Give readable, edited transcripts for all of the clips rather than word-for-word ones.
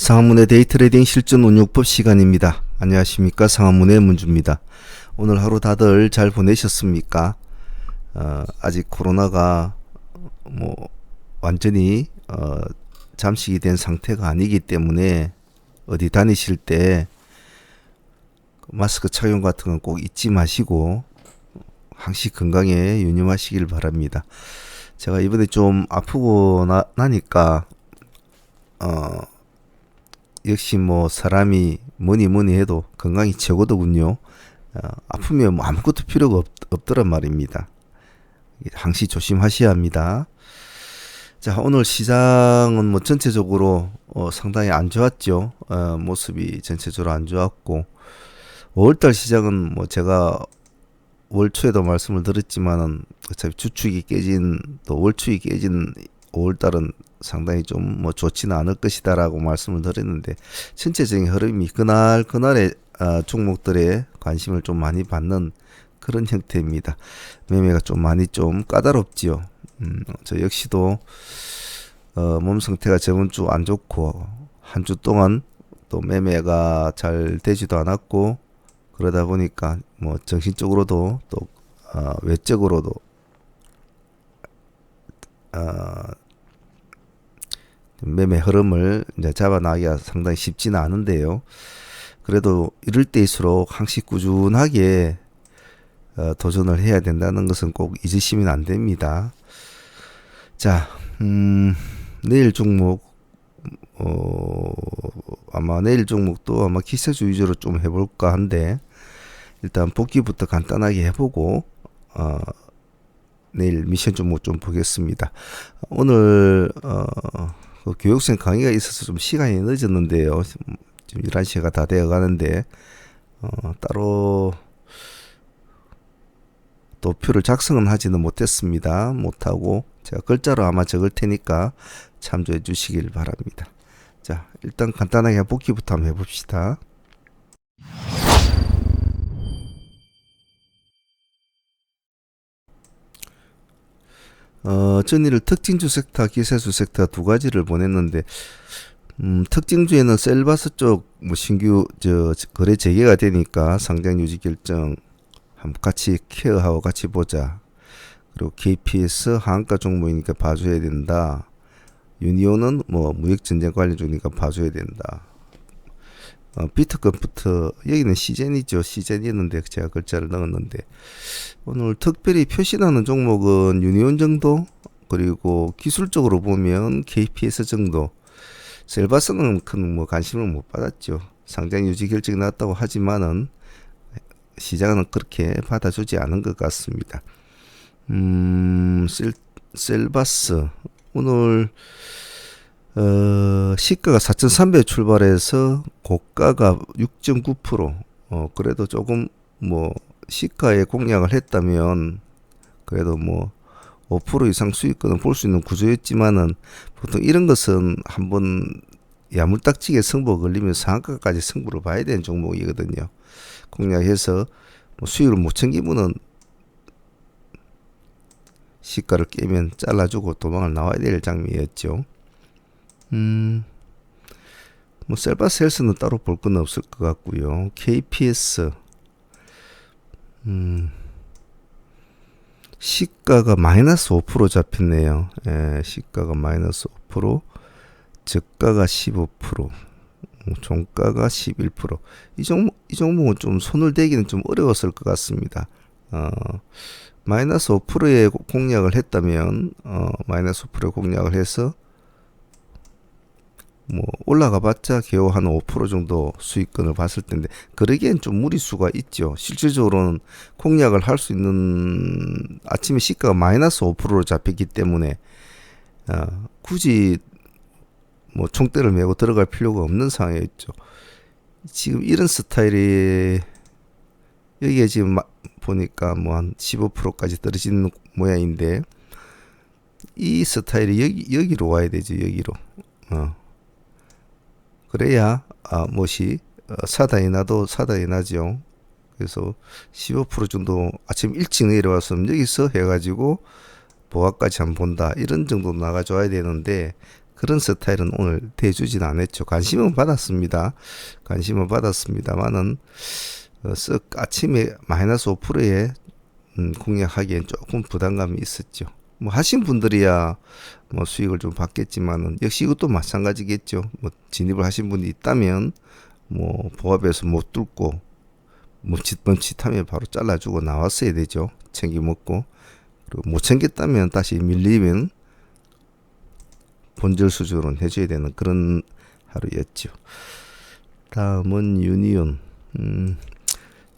상한문의 데이트레이딩 실전 운용법 시간입니다. 안녕하십니까, 상한문의 문주입니다. 오늘 하루 다들 잘 보내셨습니까? 아직 코로나가 완전히 잠식이 된 상태가 아니기 때문에 어디 다니실 때 마스크 착용 같은 건 꼭 잊지 마시고 항시 건강에 유념하시길 바랍니다. 제가 이번에 좀 아프고 나니까 역시 사람이 뭐니 해도 건강이 최고더군요. 아프면 아무것도 필요가 없더란 말입니다. 항시 조심하셔야 합니다. 자, 오늘 시장은 전체적으로 상당히 안 좋았죠. 모습이 전체적으로 안 좋았고 5월달 시장은 제가 월 초에도 말씀을 드렸지만은 어차피 주축이 깨진 또 월축이 깨진 5월달은 상당히 좀 좋지는 않을 것이다라고 말씀을 드렸는데 전체적인 흐름이 그날의 종목들의 관심을 좀 많이 받는 그런 형태입니다. 매매가 좀 많이 좀 까다롭지요. 저 역시도 몸 상태가 저번 주 안 좋고 한 주 동안 또 매매가 잘 되지도 않았고 그러다 보니까 정신적으로도 또 외적으로도 매매 흐름을 이제 잡아나기가 상당히 쉽지는 않은데요. 그래도 이럴 때일수록 항시 꾸준하게 도전을 해야 된다는 것은 꼭 잊으시면 안 됩니다. 자, 내일 종목 아마 내일 종목도 아마 기세주 위주로 좀 해볼까 한데 일단 복귀부터 간단하게 해보고 내일 미션 종목 좀 보겠습니다. 오늘 그 교육생 강의가 있어서 좀 시간이 늦었는데요. 지금 11시가 다 되어 가는데 따로 도표를 작성은 하지는 못했습니다. 못하고 제가 글자로 아마 적을 테니까 참조해 주시길 바랍니다. 자, 일단 간단하게 복귀부터 한번 해봅시다. 전일을 특징주 섹터, 기세주 섹터 두 가지를 보냈는데 특징주에는 셀바스 쪽 신규 거래 재개가 되니까 상장 유지 결정 한번 같이 케어하고 같이 보자. 그리고 KPS 하한가 종목이니까 봐줘야 된다. 유니온은 무역 전쟁 관련주니까 봐줘야 된다. 비트컴부터 여기는 시젠이죠. 시젠이었는데 제가 글자를 넣었는데 오늘 특별히 표시나는 종목은 유니온 정도, 그리고 기술적으로 보면 KPS 정도. 셀바스는 큰 관심을 못 받았죠. 상장 유지 결정이 났다고 하지만은 시장은 그렇게 받아주지 않은 것 같습니다. 셀바스 오늘 시가가 4,300 출발해서 고가가 6.9%. 그래도 조금 시가에 공략을 했다면 그래도 5% 이상 수익권을 볼 수 있는 구조였지만은 보통 이런 것은 한번 야물딱지게 승부가 걸리면 상한가까지 승부를 봐야 되는 종목이거든요. 공략해서 수익을 못 챙기면은 시가를 깨면 잘라주고 도망을 나와야 될 장면이었죠. 셀바스 헬스는 따로 볼 건 없을 것 같고요. KPS 시가가 마이너스 5% 잡혔네요. 시가가 마이너스 5%, 저가가 15%, 종가가 11%. 이 종목은 좀 손을 대기는 좀 어려웠을 것 같습니다. 마이너스 5%의 공략을 했다면 마이너스 5%의 공략을 해서 올라가봤자 겨우 한 5% 정도 수익권을 봤을 텐데 그러기엔 좀 무리수가 있죠. 실질적으로는 공략을 할 수 있는 아침에 시가가 마이너스 5%로 잡혔기 때문에 굳이 총대를 메고 들어갈 필요가 없는 상황이었죠. 지금 이런 스타일이 여기에 지금 보니까 한 15%까지 떨어지는 모양인데 이 스타일이 여기로 와야 되죠. 여기로. 그래야 사단이 나도 사단이 나죠. 그래서 15% 정도 아침 일찍 내려왔으면 여기서 해가지고 보합까지 한번 본다 이런 정도 나가줘야 되는데 그런 스타일은 오늘 대주진 않았죠. 관심은 받았습니다. 관심은 받았습니다만은 썩 아침에 마이너스 5%에 공략하기엔 조금 부담감이 있었죠. 뭐 하신 분들이야 뭐 수익을 좀 받겠지만은 역시 이것도 마찬가지겠죠. 뭐 진입을 하신 분이 있다면 뭐 보합에서 못 뚫고 멈칫멈칫하면 바로 잘라주고 나왔어야 되죠. 챙겨 먹고. 그리고 못 챙겼다면 다시 밀리면 본절 수준으로 해줘야 되는 그런 하루였죠. 다음은 유니온.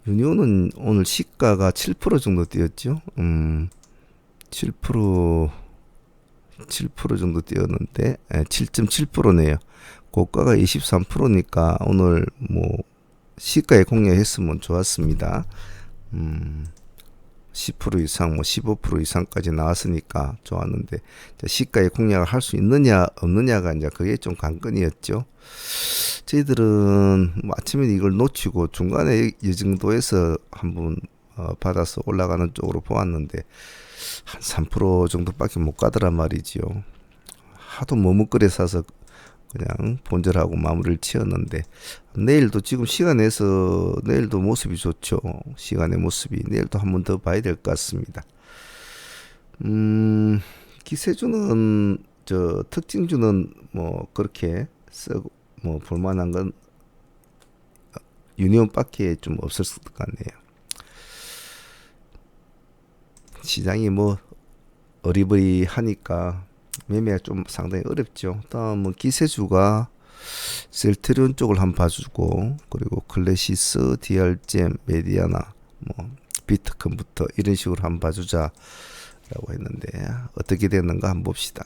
유니온은 오늘 시가가 7% 정도 뛰었죠. 7% 정도 뛰었는데 7.7%네요. 고가가 23%니까 오늘 뭐 시가에 공략했으면 좋았습니다. 10% 이상, 뭐 15% 이상까지 나왔으니까 좋았는데 시가에 공략을 할 수 있느냐 없느냐가 이제 그게 좀 관건이었죠. 저희들은 뭐 아침에 이걸 놓치고 중간에 이 정도에서 한번 받아서 올라가는 쪽으로 보았는데 한 3% 정도밖에 못 가더란 말이지요. 하도 머뭇거려 사서 그냥 본절하고 마무리를 지었는데 내일도 지금 시간 내서 내일도 모습이 좋죠. 시간의 모습이 내일도 한 번 더 봐야 될 것 같습니다. 기세주는 저 특징주는 뭐 그렇게 쓰고 뭐 볼만한 건 유니온밖에 좀 없었을 것 같네요. 시장이 뭐 어리버리하니까 매매가 좀 상당히 어렵죠. 다음은 기세주가 셀트리온 쪽을 한번 봐주고 그리고 클래시스, DR잼, 메디아나, 뭐 비트컴부터 이런 식으로 한번 봐주자라고 했는데 어떻게 됐는가 한번 봅시다.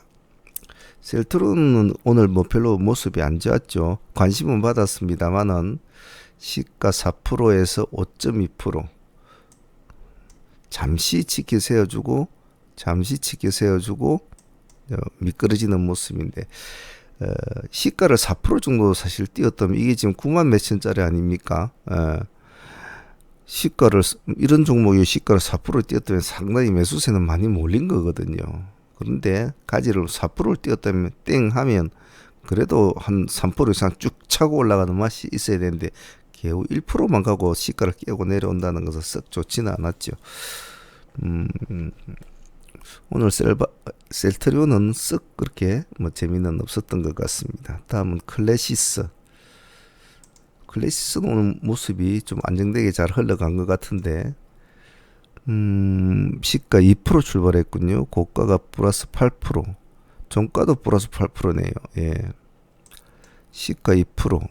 셀트리온은 오늘 뭐 별로 모습이 안 좋았죠. 관심은 받았습니다만은 시가 4%에서 5.2% 잠시 치켜 세워주고 미끄러지는 모습인데 시가를 4% 정도 사실 뛰었다면 이게 지금 9만 몇천짜리 아닙니까? 시가를 이런 종목의 시가를 4% 뛰었다면 상당히 매수세는 많이 몰린 거거든요. 그런데 가지를 4%를 뛰었다면 땡 하면 그래도 한 3% 이상 쭉 차고 올라가는 맛이 있어야 되는데 겨우 1%만 가고 시가를 깨고 내려온다는 것은 썩 좋지는 않았죠. 오늘 셀트리온은 썩 그렇게 뭐 재미는 없었던 것 같습니다. 다음은 클래시스는 오늘 모습이 좀 안정되게 잘 흘러간 것 같은데 시가 2% 출발했군요. 고가가 플러스 8%, 종가도 플러스 8%네요. 예. 시가 2%,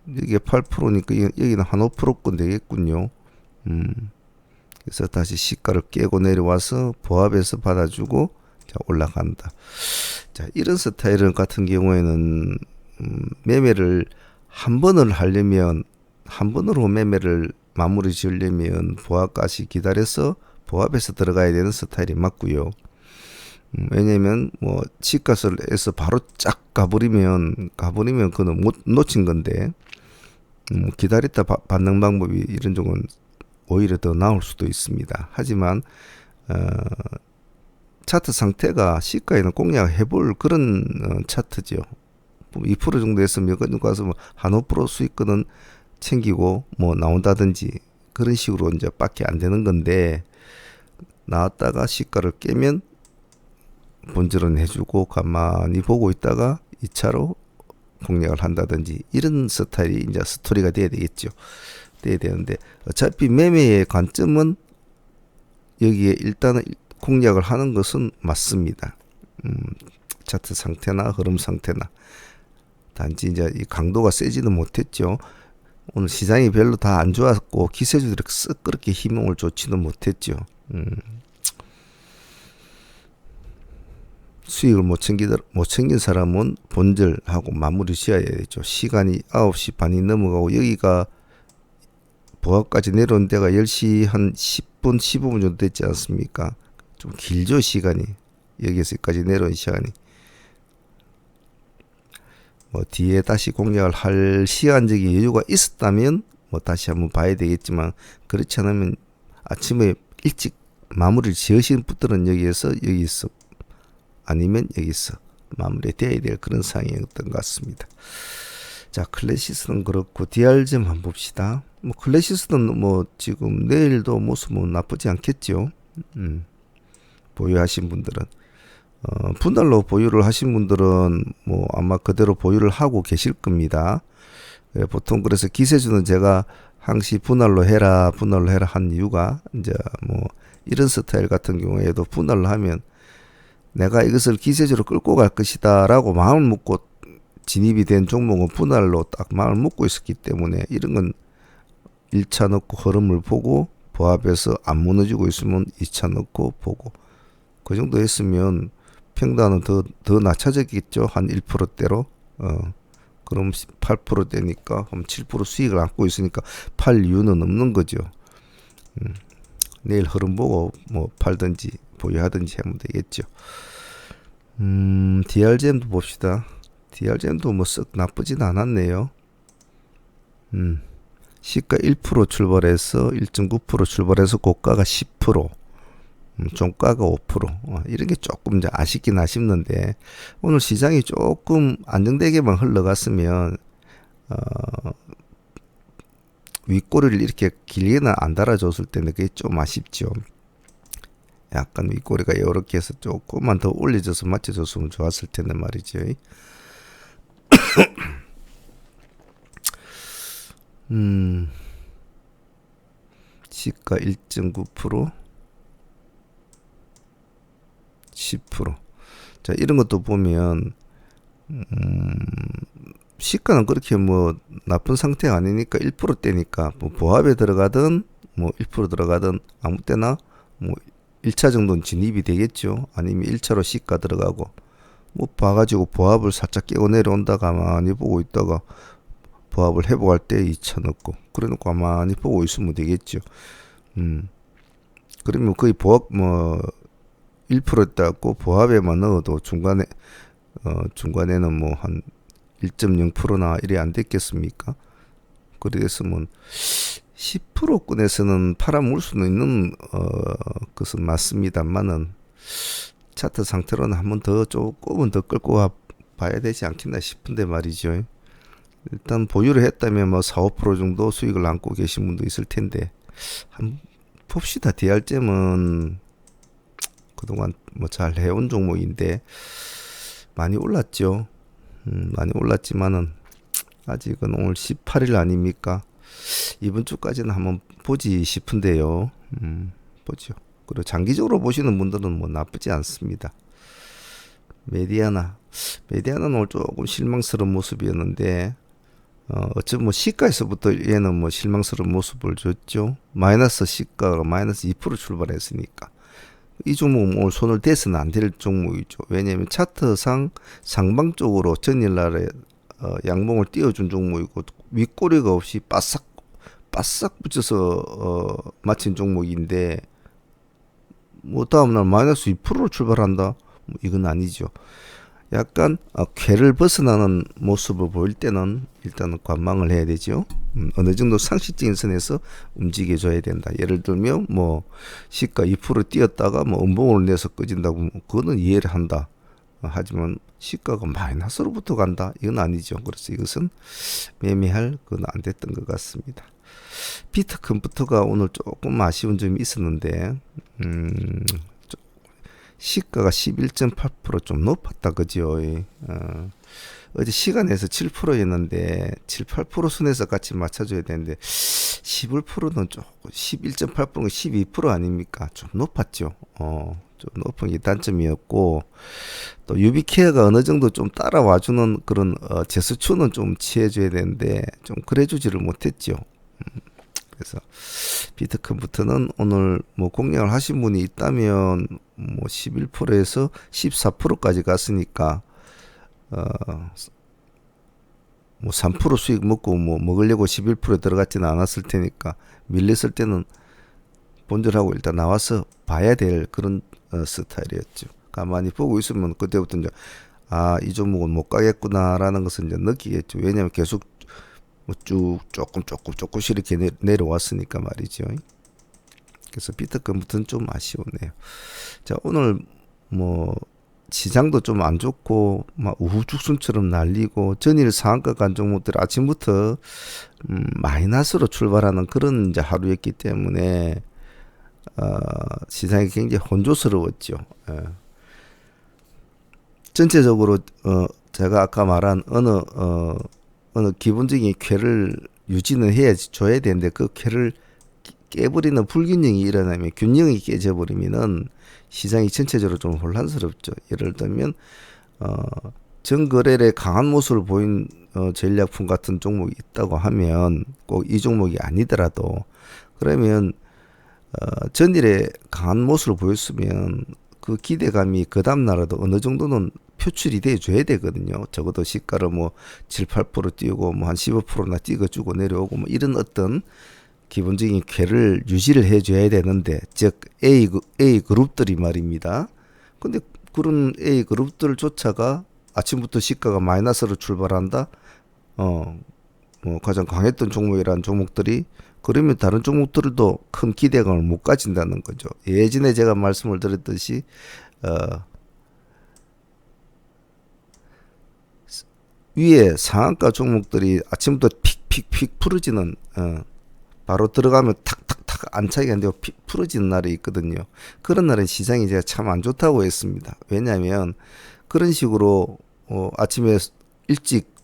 이게 8%니까 여기는 한 5%권 되겠군요. 그래서 다시 시가를 깨고 내려와서 보합에서 받아주고 자 올라간다. 자 이런 스타일 같은 경우에는 매매를 한 번을 하려면 한 번으로 매매를 마무리 지으려면 보합까지 기다려서 보합에서 들어가야 되는 스타일이 맞고요. 왜냐면 뭐 시가를 해서 바로 쫙 가버리면 그는 못 놓친 건데 기다렸다 받는 방법이 이런 쪽은 오히려 더 나올 수도 있습니다. 하지만 차트 상태가 시가에는 공략해볼 그런 차트죠. 2% 정도 했으면 여기 가서 한 5% 수익권은 챙기고 뭐 나온다든지 그런 식으로 이제 밖에 안 되는 건데 나왔다가 시가를 깨면 본질은 해주고 가만히 보고 있다가 2차로 공략을 한다든지 이런 스타일이 이제 스토리가 돼야 되겠죠. 돼야 되는데 어차피 매매의 관점은 여기에 일단은 공략을 하는 것은 맞습니다. 차트 상태나 흐름 상태나 단지 이제 이 강도가 세지는 못했죠. 오늘 시장이 별로 다 안 좋았고 기세주들이 쓱 그렇게 희망을 좋지는 못했죠. 수익을 못 챙긴 사람은 본절하고 마무리 지어야 되죠. 시간이 9시 반이 넘어가고 여기가 보합까지 내려온 데가 10시 한 10분 15분 정도 됐지 않습니까? 좀 길죠 시간이. 여기서까지 내려온 시간이. 뭐 뒤에 다시 공략을 할 시간적인 여유가 있었다면 뭐 다시 한번 봐야 되겠지만 그렇지 않으면 아침에 일찍 마무리를 지으신 분들은 여기서 아니면 여기서 마무리되어야 될 그런 상황이었던 것 같습니다. 자, 클래시스는 그렇고 DR점 한번 봅시다. 뭐 클래시스는 뭐 지금 내일도 모습은 나쁘지 않겠죠. 보유하신 분들은 분할로 보유를 하신 분들은 뭐 아마 그대로 보유를 하고 계실 겁니다. 보통 그래서 기세주는 제가 항시 분할로 해라 한 이유가 이제 뭐 이런 스타일 같은 경우에도 분할로 하면 내가 이것을 기세주로 끌고 갈 것이다 라고 마음을 먹고 진입이 된 종목은 분할로 딱 마음을 먹고 있었기 때문에 이런 건 1차 넣고 흐름을 보고 보합해서 안 무너지고 있으면 2차 넣고 보고 그 정도 했으면 평단은 더 낮춰졌겠죠. 한 1%대로. 그럼 8%대니까 그럼 7% 수익을 안고 있으니까 팔 이유는 없는 거죠. 내일 흐름 보고 뭐 팔든지 보유하든지 하면 되겠죠. DRGM도 봅시다. DRGM도 뭐 썩 나쁘진 않았네요. 시가 1% 출발해서 1.9% 출발해서 고가가 10%. 종가가 5%. 이런 게 조금 이제 아쉽긴 아쉽는데 오늘 시장이 조금 안정되게만 흘러갔으면 윗꼬리를 이렇게 길게는 안 달아줬을 때는 그게 좀 아쉽죠. 약간 윗꼬리가 이렇게 해서 조금만 더 올려줘서 맞춰줬으면 좋았을 텐데 말이죠. 시가 1.9% 10%. 자, 이런 것도 보면 시가는 그렇게 뭐 나쁜 상태가 아니니까 1%대니까 뭐 보합에 들어가든 뭐 1% 들어가든 아무 때나 뭐 1차 정도는 진입이 되겠죠. 아니면 1차로 시가 들어가고 뭐 봐가지고 보합을 살짝 깨고 내려온다 가만히 보고 있다가 보합을 회복할 때 2차 넣고 그래놓고 가만히 보고 있으면 되겠죠. 그러면 거의 보합 뭐 1%였다고 보합에만 넣어도 중간에는 뭐 한 1.0%나 이래 안 됐겠습니까? 그랬으면 10%권에서는 팔아먹을 수는 있는 것은 맞습니다만은 차트 상태로는 한번 더 조금은 더 끌고 봐야 되지 않겠나 싶은데 말이죠. 일단 보유를 했다면 뭐 4, 5% 정도 수익을 안고 계신 분도 있을 텐데 한번 봅시다. DR점은 그동안 뭐 잘 해온 종목인데 많이 올랐죠. 많이 올랐지만은 아직은 오늘 18일 아닙니까? 이번 주까지는 한번 보지 싶은데요. 보죠. 그리고 장기적으로 보시는 분들은 뭐 나쁘지 않습니다. 메디아나는 오늘 조금 실망스러운 모습이었는데 어쩌면 뭐 시가에서부터 얘는 뭐 실망스러운 모습을 줬죠. 마이너스 시가가 마이너스 2% 출발했으니까 이 종목은 오늘 손을 대서는 안 될 종목이죠. 왜냐하면 차트상 상방 쪽으로 전일날에 양봉을 띄워준 종목이고 윗꼬리가 없이 바싹 붙여서 마친 종목인데 뭐 다음날 마이너스 2%로 출발한다? 뭐 이건 아니죠. 약간 궤를 벗어나는 모습을 보일 때는 일단은 관망을 해야 되죠. 어느 정도 상식적인 선에서 움직여줘야 된다. 예를 들면 뭐 시가 2% 뛰었다가 뭐 음봉을 내서 꺼진다고 뭐 그거는 이해를 한다. 하지만 시가가 마이너스로부터 간다. 이건 아니죠. 그래서 이것은 매매할 그건 안 됐던 것 같습니다. 비트컴퓨터가 오늘 조금 아쉬운 점이 있었는데 시가가 11.8% 높았다 그죠. 어제 시간에서 7%였는데 7, 8% 순에서 같이 맞춰줘야 되는데 11%는 조금 11.8%는 12% 아닙니까? 좀 높았죠. 좀 높은 게 단점이었고 또 유비케어가 어느 정도 좀 따라와주는 그런 제스처는 좀 취해줘야 되는데 좀 그래주지를 못했죠. 그래서 비트컴퓨터는 오늘 뭐 공략을 하신 분이 있다면 뭐 11%에서 14%까지 갔으니까 뭐 3% 수익 먹고 뭐 먹으려고 11%에 들어갔지는 않았을 테니까 밀렸을 때는 본전하고 일단 나와서 봐야 될 그런 스타일이었죠. 가만히 보고 있으면 그때부터 이제 이 종목은 못 가겠구나라는 것을 이제 느끼겠죠. 왜냐하면 계속 뭐 쭉 조금씩 이렇게 내려왔으니까 말이죠. 그래서 비트컴퓨터는 좀 아쉬우네요. 자, 오늘 뭐 시장도 좀 안 좋고 막 우후죽순처럼 날리고 전일 상한가 간 종목들이 아침부터 마이너스로 출발하는 그런 이제 하루였기 때문에 시장이 굉장히 혼조스러웠죠. 예. 전체적으로 제가 아까 말한 어느 기본적인 쾌를 유지는 줘야 되는데 그 쾌를 깨버리는 불균형이 일어나면 균형이 깨져버리면은 시장이 전체적으로 좀 혼란스럽죠. 예를 들면 전거래에 강한 모습을 보인 전략품 같은 종목이 있다고 하면 꼭 이 종목이 아니더라도 그러면 전일에 강한 모습을 보였으면 그 기대감이 그 다음날에도 어느 정도는 표출이 돼 줘야 되거든요. 적어도 시가를 뭐 7, 8% 띄우고 뭐 한 15%나 찍어주고 내려오고 뭐 이런 어떤 기본적인 쾌를 유지를 해줘야 되는데, 즉 A 그룹들이 말입니다. 근데 그런 A 그룹들조차가 아침부터 시가가 마이너스로 출발한다. 뭐 가장 강했던 종목이라는 종목들이 그러면 다른 종목들도 큰 기대감을 못 가진다는 거죠. 예전에 제가 말씀을 드렸듯이 위에 상한가 종목들이 아침부터 픽픽픽 풀어지는 바로 들어가면 탁탁탁 안착이 안 되고 풀어지는 날이 있거든요. 그런 날은 시장이 제가 참 안 좋다고 했습니다. 왜냐하면 그런 식으로 아침에 일찍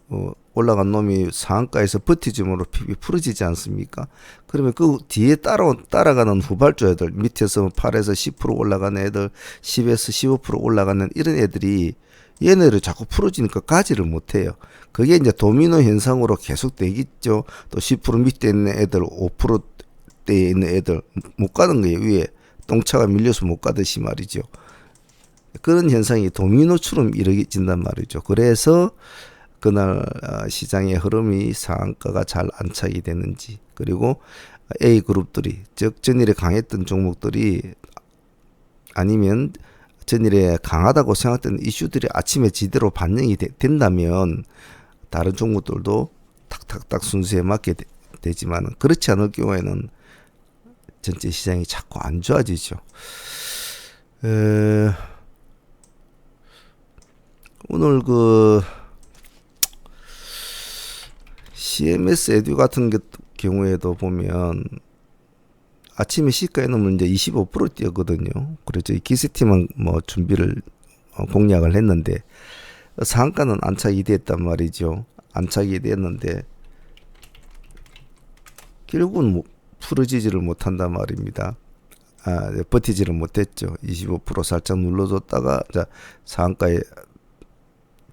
올라간 놈이 상한가에서 버티즘으로 픽이 풀어지지 않습니까? 그러면 그 뒤에 따라가는 후발주 애들, 밑에서 8에서 10% 올라가는 애들, 10에서 15% 올라가는 이런 애들이 얘네를 자꾸 풀어지니까 가지를 못해요. 그게 이제 도미노 현상으로 계속 되겠죠. 또 10% 밑에 있는 애들, 5%대에 있는 애들 못 가는 거예요. 위에 똥차가 밀려서 못 가듯이 말이죠. 그런 현상이 도미노처럼 이루어진단 말이죠. 그래서 그날 시장의 흐름이 상한가가 잘 안착이 되는지, 그리고 A 그룹들이, 즉 전일에 강했던 종목들이 아니면 전일에 강하다고 생각했던 이슈들이 아침에 제대로 반영이 된다면 다른 종목들도 탁탁탁 순수에 맞게 되지만, 그렇지 않을 경우에는 전체 시장이 자꾸 안 좋아지죠. 오늘 그 CMS 에듀 같은 경우에도 보면 아침에 시가에 놓으면 이제 25% 뛰었거든요. 그래서 기세팀은 뭐 준비를 공략을 했는데 상한가는 안착이 됐단 말이죠. 안착이 됐는데 결국은 풀어지지를 못한단 말입니다. 버티지를 못했죠. 25% 살짝 눌러줬다가 상한가에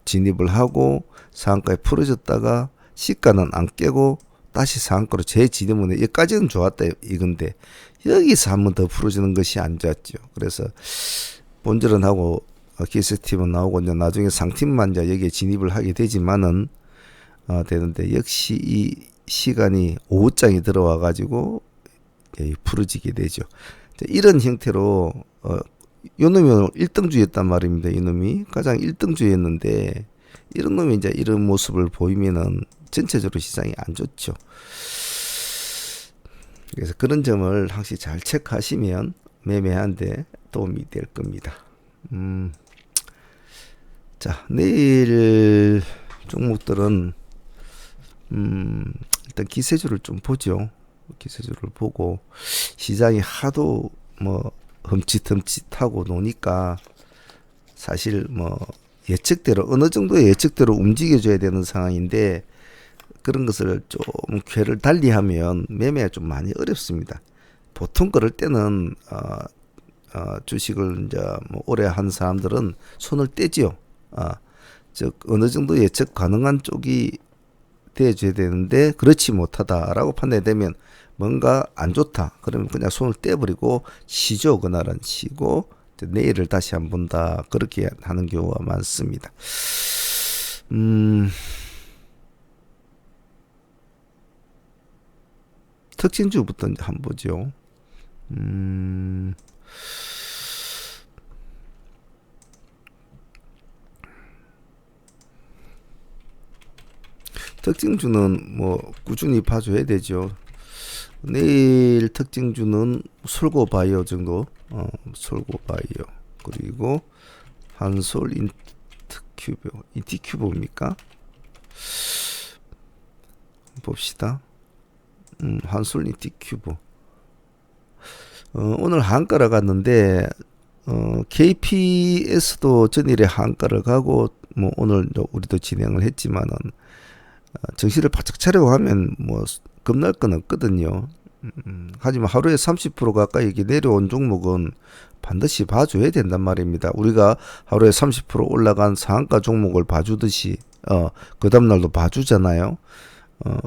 진입을 하고 상한가에 풀어졌다가 시가는 안 깨고 다시 상한가로 재진입은 여기까지는 좋았다 이건데 여기서 한 번 더 풀어지는 것이 안 좋았죠. 그래서 본질은 하고 기스팀은 나오고 이제 나중에 상팀만 이제 여기에 진입을 하게 되지만은 되는데 역시 이 시간이 오후장이 들어와 가지고 풀어지게 되죠. 이런 형태로 이놈이 1등주였단 말입니다. 이놈이 가장 1등주였는데 이런 놈이 이제 이런 모습을 보이면은 전체적으로 시장이 안 좋죠. 그래서 그런 점을 항상 잘 체크하시면 매매하는데 도움이 될 겁니다. 자, 내일 종목들은 일단 기세주를 좀 보죠. 기세주를 보고 시장이 하도 뭐 흠칫흠칫하고 노니까 사실 뭐 예측대로 어느 정도의 예측대로 움직여줘야 되는 상황인데 그런 것을 좀 궤를 달리하면 매매가 좀 많이 어렵습니다. 보통 그럴 때는 주식을 이제 뭐 오래 한 사람들은 손을 떼지요. 즉 어느 정도 예측 가능한 쪽이 돼줘야 되는데 그렇지 못하다라고 판단되면 뭔가 안 좋다. 그러면 그냥 손을 떼버리고 쉬죠. 그날은 쉬고 내일을 다시 한 번 다 그렇게 하는 경우가 많습니다. 특징주부터 이제 한번 보죠. 특징주는 뭐 꾸준히 봐줘야 되죠. 내일 특징주는 솔고바이오 정도, 솔고바이오, 그리고 한솔 인티큐브입니까? 봅시다. 한솔 인티큐브. 오늘 한가를 갔는데 KPS도 전일에 한가를 가고 뭐 오늘 우리도 진행을 했지만은 정신을 바짝 차리고 하면 뭐 겁날 건 없거든요. 하지만 하루에 30% 가까이 이렇게 내려온 종목은 반드시 봐줘야 된단 말입니다. 우리가 하루에 30% 올라간 상한가 종목을 봐주듯이 그 다음날도 봐주잖아요.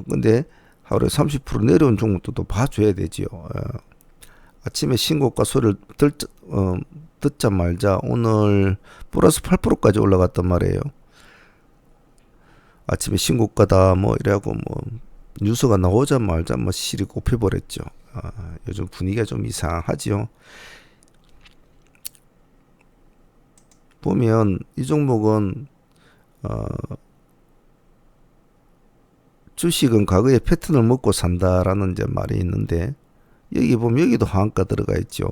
근데 하루에 30% 내려온 종목도 또 봐줘야 되지요. 아침에 신고가 소리를 듣자 말자 오늘 플러스 8%까지 올라갔단 말이에요. 아침에 신고가다 뭐 이래갖고 뭐 뉴스가 나오자마자 뭐 실이 꼽혀버렸죠. 요즘 분위기가 좀 이상하지요. 보면 이 종목은 주식은 과거에 패턴을 먹고 산다라는 이제 말이 있는데 여기 보면 여기도 하한가 들어가 있죠.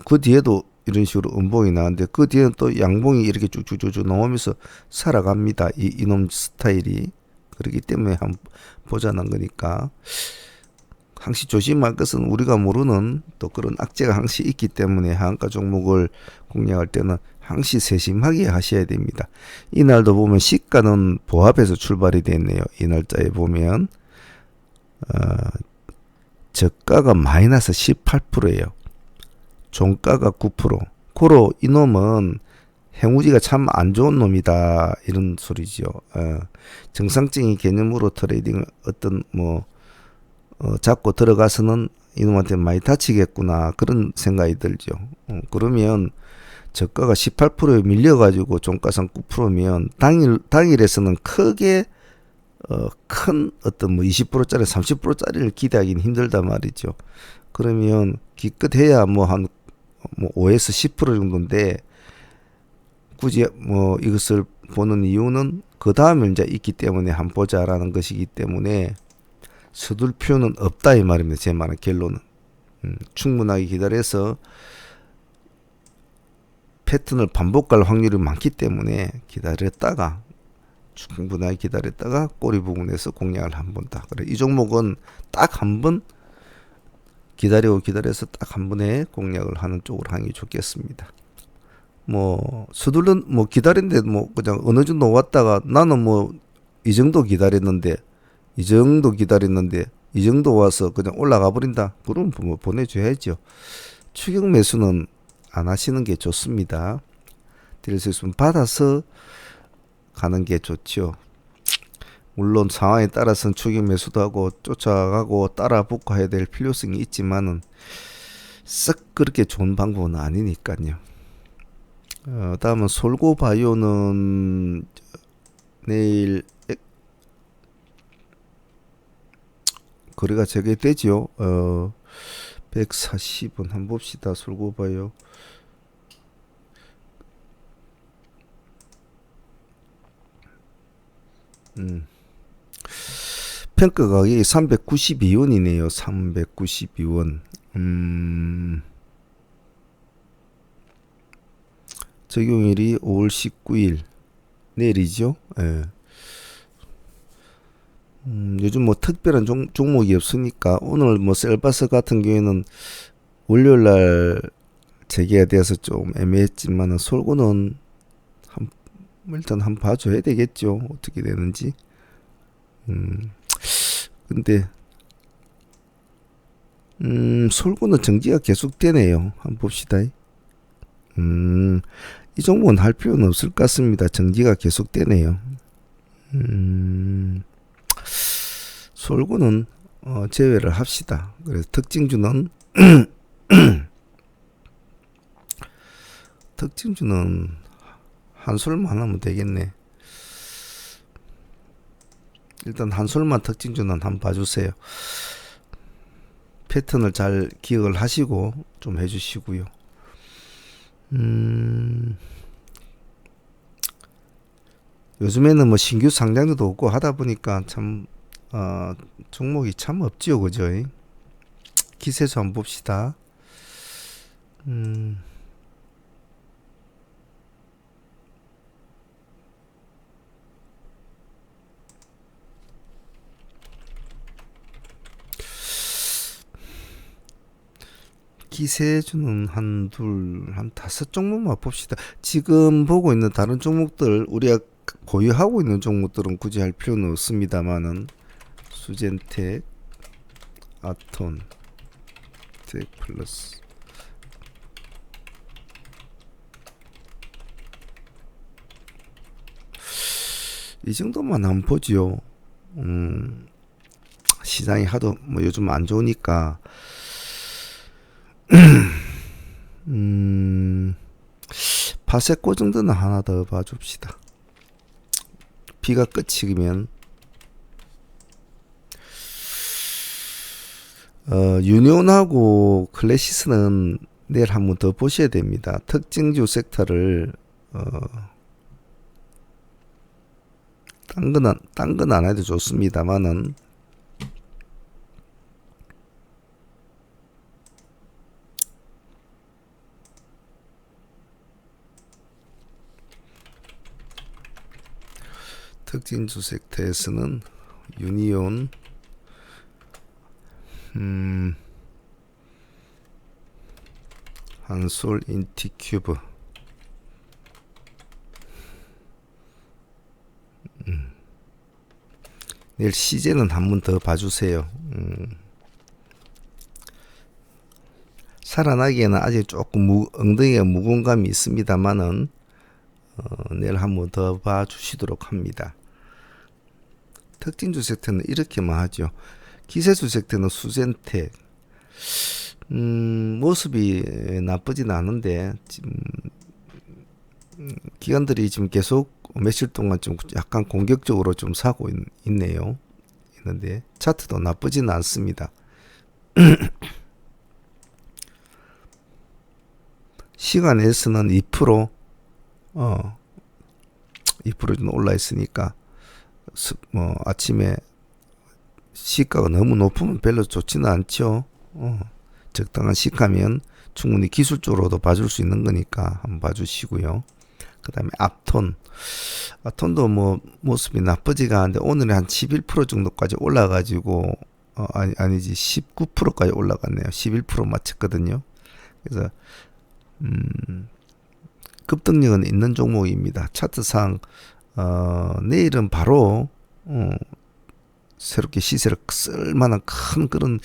그 뒤에도 이런 식으로 음봉이 나왔는데 그 뒤에는 또 양봉이 이렇게 쭉쭉쭉 나오면서 살아갑니다. 이놈 스타일이. 그렇기 때문에 한번 보자는 거니까 항시 조심할 것은 우리가 모르는 또 그런 악재가 항시 있기 때문에 하한가 종목을 공략할 때는 항시 세심하게 하셔야 됩니다. 이날도 보면 시가는 보합에서 출발이 됐네요. 이 날짜에 보면 저가가 마이너스 18%예요. 종가가 9%. 고로 이놈은 해무지가 참 안 좋은 놈이다 이런 소리죠. 정상적인 개념으로 트레이딩을 어떤 잡고 들어가서는 이놈한테 많이 다치겠구나 그런 생각이 들죠. 그러면 저가가 18%에 밀려가지고 종가상 9%면 당일에서는 크게 큰 어떤 20%짜리 30%짜리를 기대하기는 힘들단 말이죠. 그러면 기껏해야 한 5에서 10% 정도인데 굳이 이것을 보는 이유는 그 다음에 이제 있기 때문에 한번 보자라는 것이기 때문에 서둘 필요는 없다 이 말입니다. 제 말은 결론은 충분하게 기다려서 패턴을 반복할 확률이 많기 때문에 기다렸다가 충분하게 기다렸다가 꼬리 부분에서 공략을 한 번 다. 그래 이 종목은 딱 한 번 기다려서 딱 한 번에 공략을 하는 쪽으로 하는 게 좋겠습니다. 서둘른 기다렸는데 그냥 어느 정도 왔다가 나는 이 정도 기다렸는데 이 정도 와서 그냥 올라가 버린다. 그럼 보내줘야죠. 추격 매수는 안 하시는 게 좋습니다. 드릴 수 있으면 받아서 가는 게 좋죠. 물론 상황에 따라서는 추격 매수도 하고 쫓아가고 따라 붙고 해야 될 필요성이 있지만은 썩 그렇게 좋은 방법은 아니니까요. 다음은 솔고바이오는 내일 거래가 재개되죠. 140원 한번 봅시다. 솔고바이오. 평가 가격이 392원이네요. 392원. 적용일이 5월 19일 내일이죠. 예. 요즘 특별한 종목이 없으니까 오늘 셀바스 같은 경우에는 월요일날 재개가 돼서 좀 애매했지만 솔고는 일단 한번 봐줘야 되겠죠. 어떻게 되는지. 근데 솔고는 정지가 계속되네요. 한번 봅시다. 이 종목은 할 필요는 없을 것 같습니다. 정지가 계속되네요. 솔고는 제외를 합시다. 그래서 특징주는 한솔만 하면 되겠네. 일단 한솔만 특징주는 한번 봐주세요. 패턴을 잘 기억을 하시고 좀 해주시고요. 요즘에는 신규 상장도 없고 하다 보니까 참 종목이 참 없지요, 그죠? 기세수 한번 봅시다. 기세주는 한 다섯 종목만 봅시다. 지금 보고 있는 다른 종목들, 우리가 보유하고 있는 종목들은 굳이 할 필요는 없습니다만은, 수젠텍, 아톤, 텍플러스, 이 정도만 한번 보지요. 시장이 하도 뭐 요즘 안 좋으니까 파세코 정도는 하나 더 봐줍시다. 비가 끝이면 유니온하고 클래시스는 내일 한번 더 보셔야 됩니다. 특징주 섹터를 딴 건 안 해도 좋습니다만은 특징주 섹터에서는 유니온, 한솔, 인티큐브, 내일 시제는 한 번 더 봐주세요. 살아나기에는 아직 조금 엉덩이가 무거운 감이 있습니다만은 내일 한 번 더 봐주시도록 합니다. 특징주 섹터는 이렇게만 하죠. 기세주 섹터는 수젠텍, 모습이 나쁘진 않은데 기관들이 지금 계속 며칠 동안 좀 약간 공격적으로 좀 사고 있네요. 있는데 차트도 나쁘지는 않습니다. 시간에서는 2% 2% 좀 올라 있으니까 뭐 아침에 시가가 너무 높으면 별로 좋지는 않죠. 적당한 시가면 충분히 기술적으로도 봐줄 수 있는 거니까 한번 봐주시고요. 그 다음에 아톤도 뭐 모습이 나쁘지가 않은데 오늘은 한 11% 정도까지 올라가지고 아니지 19%까지 올라갔네요. 11% 맞췄거든요. 그래서 급등력은 있는 종목입니다. 차트상 내일은 바로 새롭게 시세를 쓸만한 큰 그런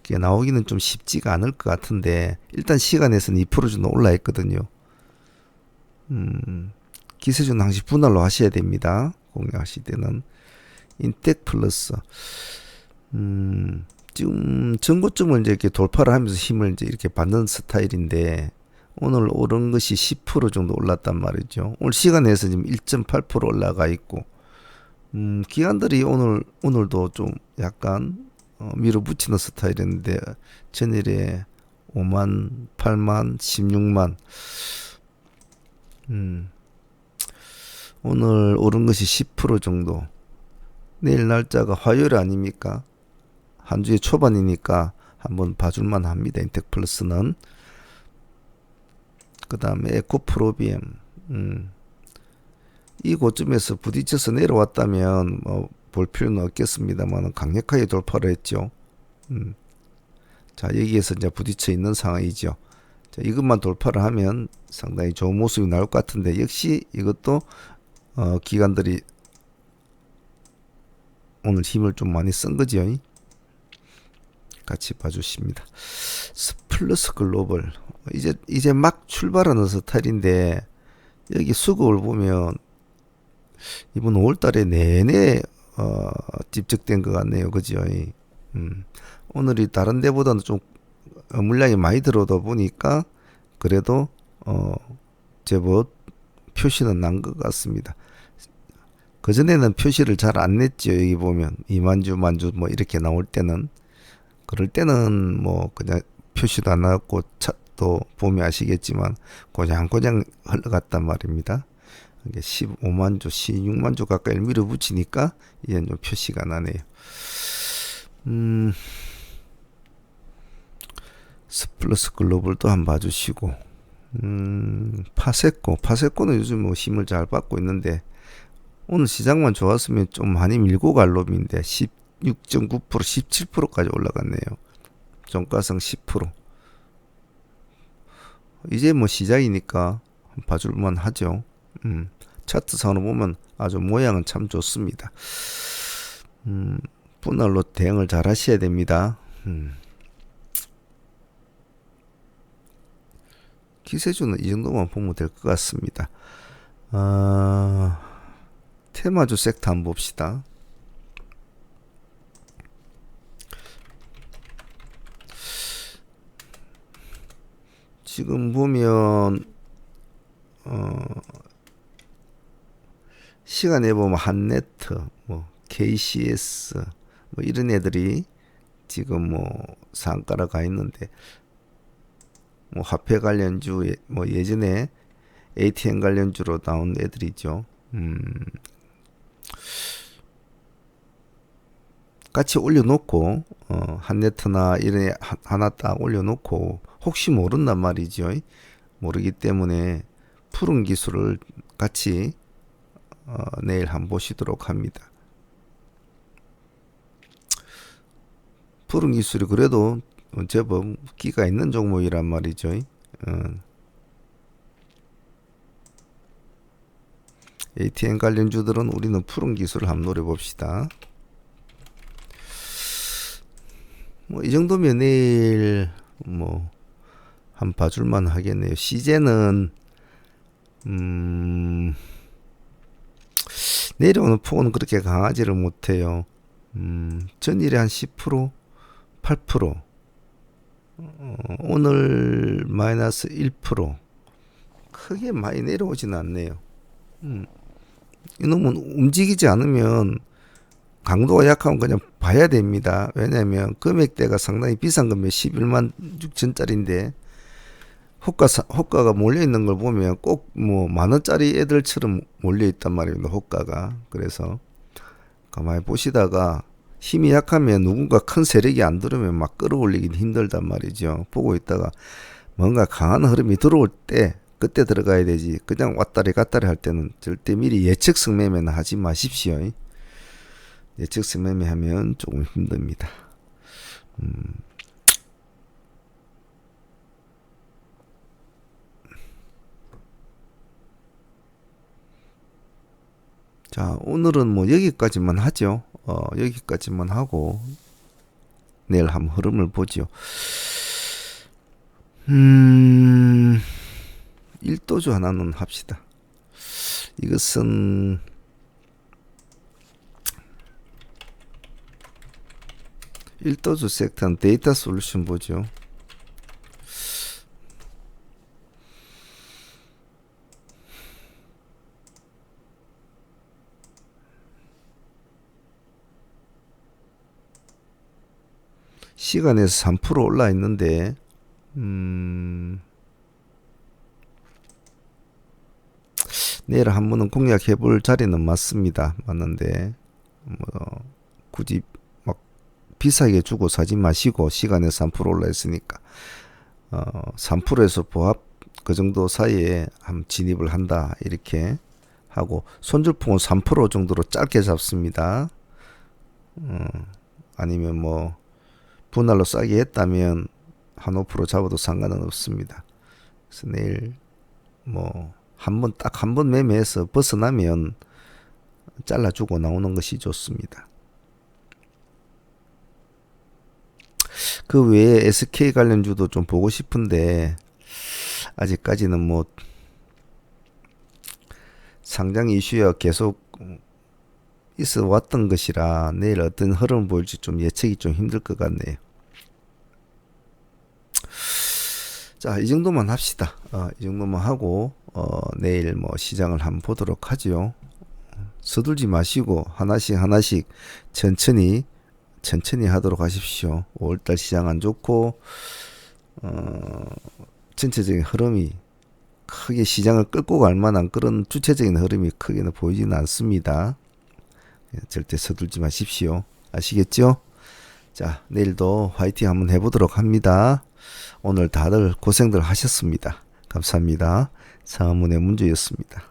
게 나오기는 좀 쉽지가 않을 것 같은데 일단 시간에서는 2% 정도 올라 있거든요. 기세주는 항시 분할로 하셔야 됩니다. 공략하실 때는. 인텍 플러스 지금 전고점을 이제 이렇게 돌파를 하면서 힘을 이제 이렇게 받는 스타일인데 오늘 오른 것이 10% 정도 올랐단 말이죠. 오늘 시간에서 지금 1.8% 올라가 있고 기관들이 오늘도 좀 약간 밀어붙이는 스타일인데 전일에 5만, 8만, 16만 오늘 오른 것이 10% 정도. 내일 날짜가 화요일 아닙니까? 한 주의 초반이니까 한번 봐줄만 합니다. 인텍 플러스는. 그 다음에 에코프로비엠. 이 고점에서 부딪혀서 내려왔다면 뭐 볼 필요는 없겠습니다만 강력하게 돌파를 했죠. 자, 여기에서 이제 부딪혀 있는 상황이죠. 자, 이것만 돌파를 하면 상당히 좋은 모습이 나올 것 같은데 역시 이것도 기관들이 오늘 힘을 좀 많이 쓴 거죠. 같이 봐주십니다. 스플러스 글로벌 이제 막 출발하는 스타일인데 여기 수급을 보면 이번 5월달에 내내 집적된 것 같네요. 그죠? 오늘이 다른 데보다는 좀 물량이 많이 들어오다 보니까 그래도 제법 표시는 난 것 같습니다. 그전에는 표시를 잘 안 냈죠. 여기 보면 2만주 만주 뭐 이렇게 나올 때는 그럴 때는 뭐 그냥 표시도 안 나왔고 또 보면 아시겠지만 고장고장 흘러갔단 말입니다. 이게 15만주 16만주 가까이 밀어붙이니까 이제 좀 표시가 나네요. 스플러스 글로벌도 한번 봐주시고 파세코는 요즘 뭐 힘을 잘 받고 있는데 오늘 시장만 좋았으면 좀 많이 밀고 갈 놈인데 16.9% 17%까지 올라갔네요. 종가성 10%. 이제 뭐 시작이니까 봐줄만 하죠. 차트상으로 보면 아주 모양은 참 좋습니다. 분할로 대응을 잘 하셔야 됩니다. 기세주는 이 정도만 보면 될 것 같습니다. 테마주 섹터 한번 봅시다. 지금 보면 시간에 보면 한네트, 뭐 KCS 뭐 이런 애들이 지금 뭐 상가로 가 있는데, 뭐 화폐 관련주, 뭐 예전에 ATM 관련주로 나온 애들이죠. 같이 올려놓고 한네트나 이런 하나 딱 올려놓고 혹시 모른단 말이죠. 모르기 때문에 푸른 기술을 같이 내일 한번 보시도록 합니다. 푸른 기술이 그래도 제법 끼가 있는 종목이란 말이죠. ATM 관련주들은 우리는 푸른 기술을 한번 노려봅시다. 뭐 이 정도면 내일 뭐 한 봐줄만 하겠네요. 시제는 내려오는 폭은 그렇게 강하지를 못해요. 전일에 한 10%, 8%, 오늘 마이너스 1%, 크게 많이 내려오진 않네요. 이놈은 움직이지 않으면, 강도가 약하면 그냥 봐야 됩니다. 왜냐하면 금액대가 상당히 비싼 겁니다. 11만 6천짜리인데 호가가 몰려있는 걸 보면 꼭 뭐 만원짜리 애들처럼 몰려있단 말입니다. 호가가. 그래서 가만히 보시다가 힘이 약하면, 누군가 큰 세력이 안 들으면 막 끌어올리긴 힘들단 말이죠. 보고 있다가 뭔가 강한 흐름이 들어올 때 그때 들어가야 되지, 그냥 왔다리 갔다리 할 때는 절대 미리 예측성 매매는 하지 마십시오. 예측성 매매하면 조금 힘듭니다. 자, 오늘은 뭐 여기까지만 하죠. 여기까지만 하고 내일 한번 흐름을 보죠. 1도주 하나는 합시다. 이것은 일도주 섹터는 데이터 솔루션 보죠. 시간에서 3% 올라 있는데, 내일 한 번은 공략해 볼 자리는 맞습니다. 맞는데 뭐 굳이 막 비싸게 주고 사지 마시고, 시간에 3% 올라 있으니까 3%에서 보합 그 정도 사이에 한 진입을 한다, 이렇게 하고, 손절풍은 3% 정도로 짧게 잡습니다. 아니면 뭐 분할로 싸게 했다면 한 5% 잡아도 상관은 없습니다. 그래서 내일 뭐 딱 한 번 매매해서 벗어나면 잘라주고 나오는 것이 좋습니다. 그 외에 SK 관련주도 좀 보고 싶은데 아직까지는 뭐 상장 이슈가 계속 있어 왔던 것이라 내일 어떤 흐름을 보일지 좀 예측이 좀 힘들 것 같네요. 자, 이 정도만 합시다. 이 정도만 하고 내일 뭐 시장을 한번 보도록 하죠. 서둘지 마시고 하나씩 천천히 하도록 하십시오. 5월달 시장 안 좋고 전체적인 흐름이 크게 시장을 끌고 갈 만한 그런 주체적인 흐름이 크게는 보이지는 않습니다. 절대 서둘지 마십시오. 아시겠죠? 자, 내일도 화이팅 한번 해보도록 합니다. 오늘 다들 고생들 하셨습니다. 감사합니다. 상문의 문제였습니다.